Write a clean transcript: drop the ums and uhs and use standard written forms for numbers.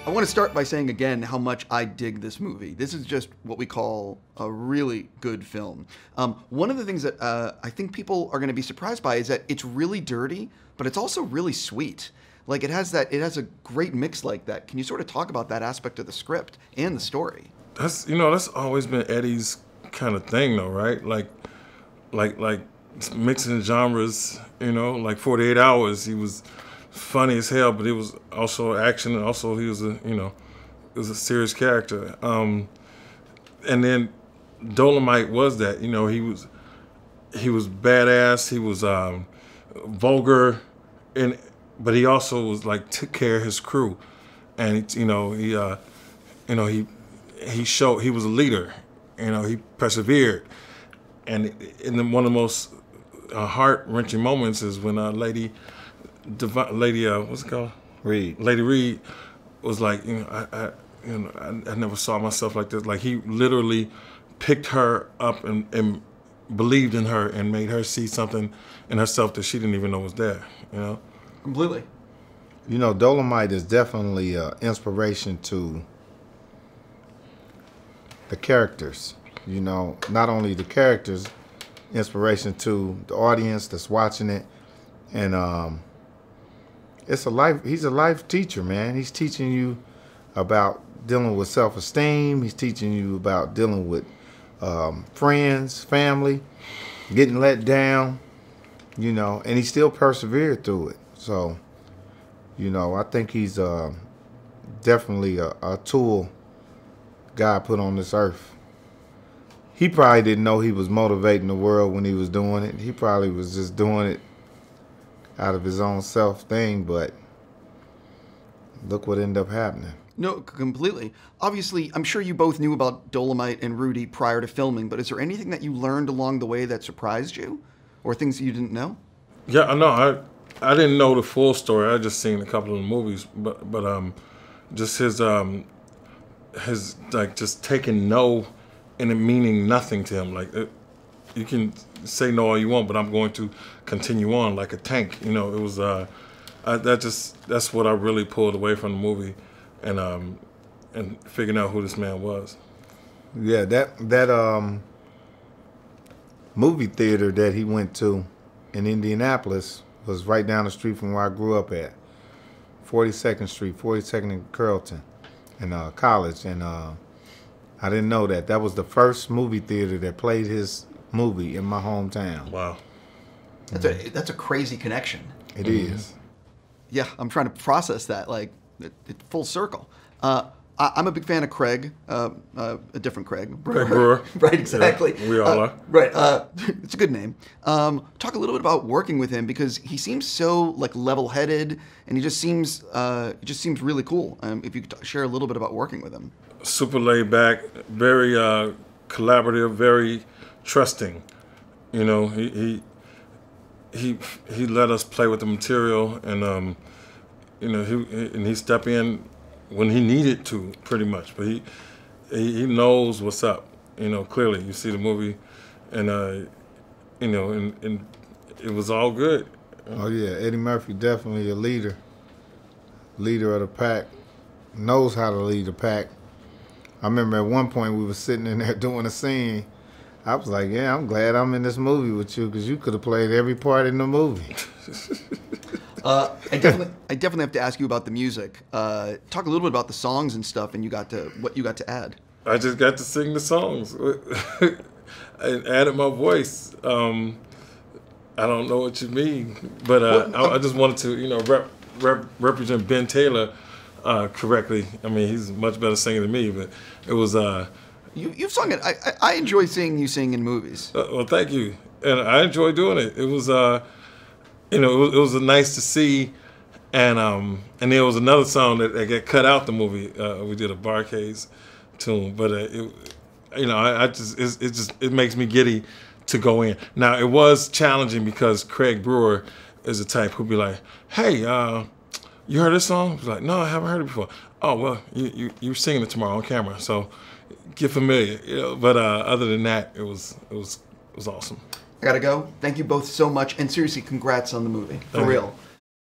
I want to start by saying again how much I dig this movie. This is just what we call a really good film. One of the things that I think people are going to be surprised by is that it's really dirty, but it's also really sweet. Like it has a great mix like that. Can you sort of talk about that aspect of the script and the story? That's always been Eddie's kind of thing though, right? Like mixing genres, like 48 Hours, he was funny as hell, but it was also action, and also he was a serious character. And then Dolemite was that, he was badass, he was vulgar, but he also was like took care of his crew, and he showed he was a leader, he persevered, and in one of the most heart-wrenching moments is when Lady what's it called? Reed. Lady Reed was like, I never saw myself like this. Like he literally picked her up and believed in her and made her see something in herself that she didn't even know was there. Completely. Dolemite is definitely an inspiration to the characters. Not only the characters, inspiration to the audience that's watching it, and he's a life teacher, man. He's teaching you about dealing with self-esteem. He's teaching you about dealing with friends, family, getting let down, and he still persevered through it. So, I think he's definitely a tool God put on this earth. He probably didn't know he was motivating the world when he was doing it. He probably was just doing it out of his own self thing, but look what ended up happening. No, completely. Obviously, I'm sure you both knew about Dolemite and Rudy prior to filming, but is there anything that you learned along the way that surprised you? Or things that you didn't know? Yeah, I know. I didn't know the full story. I just seen a couple of the movies, but just his like just taking no and it meaning nothing to him. Like you can say no all you want, but I'm going to continue on like a tank. It was that's what I really pulled away from the movie, and figuring out who this man was. Yeah, that movie theater that he went to in Indianapolis was right down the street from where I grew up at, 42nd Street, 42nd and Carrollton, in college, and I didn't know that. That was the first movie theater that played his movie in my hometown. Wow. That's a crazy connection. It is. Yeah, I'm trying to process that, like, full circle. I'm a big fan of Craig, a different Craig. Brewer. Craig Brewer. Right, exactly. Yeah, we all are. Right, it's a good name. Talk a little bit about working with him, because he seems so, like, level-headed, and he just seems really cool. If you could share a little bit about working with him. Super laid back, very collaborative, very trusting. He let us play with the material, and he stepped in when he needed to, pretty much. But he knows what's up. Clearly you see the movie, and and it was all good. Oh yeah, Eddie Murphy definitely a leader of the pack. Knows how to lead the pack. I remember at one point we were sitting in there doing a scene. I was like, yeah, I'm glad I'm in this movie with you, because you could have played every part in the movie. I definitely have to ask you about the music. Talk a little bit about the songs and stuff, and what you got to add. I just got to sing the songs. I added my voice. I don't know what you mean, but I just wanted to, represent Ben Taylor correctly. I mean, he's a much better singer than me, but it was. You've sung it. I enjoy seeing you sing in movies. Well, thank you, and I enjoy doing it. It was, it was nice to see, and there was another song that got cut out the movie. We did a Barcades tune, but it makes me giddy to go in. Now it was challenging because Craig Brewer is the type who'd be like, "Hey, you heard this song?" I was like, "No, I haven't heard it before." "Oh well, you're singing it tomorrow on camera, so get familiar." But other than that, it was awesome. I gotta go. Thank you both so much, and seriously, congrats on the movie. For real.